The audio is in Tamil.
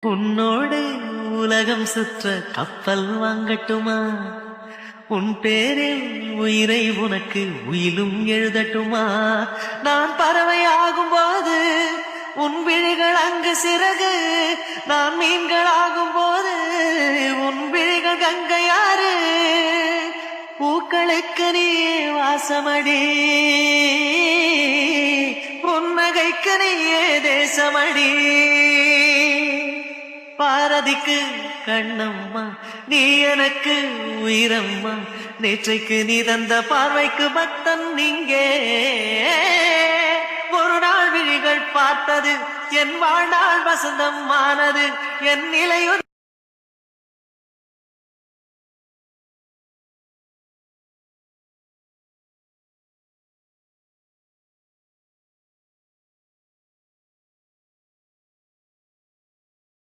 உன்னோடு உலகம் சுற்ற கப்பல் வாங்கட்டுமா? உன் பேரில் உயிரை உனக்கு உயிலும் எழுதட்டுமா? நான் பறவை ஆகும் போது உன் விழிகள் அங்கு சிறகு, நான் மீன்கள் ஆகும் போது உன் விழிகள் கங்கையாறு. பூக்களுக்கு நீ வாசமடி, புன்னகைக்கு நீயே தேசமடி. பாரதிக்கு கண்ணம்மா, நீ எனக்கு உயிரம்மா. நேற்றைக்கு நீ தந்த பார்வைக்கு பக்தன் இங்கே. ஒரு நாள் விழிகள் பார்த்தது என் வாழ்நாள் வசந்தம் ஆனது. என் நிலையொரு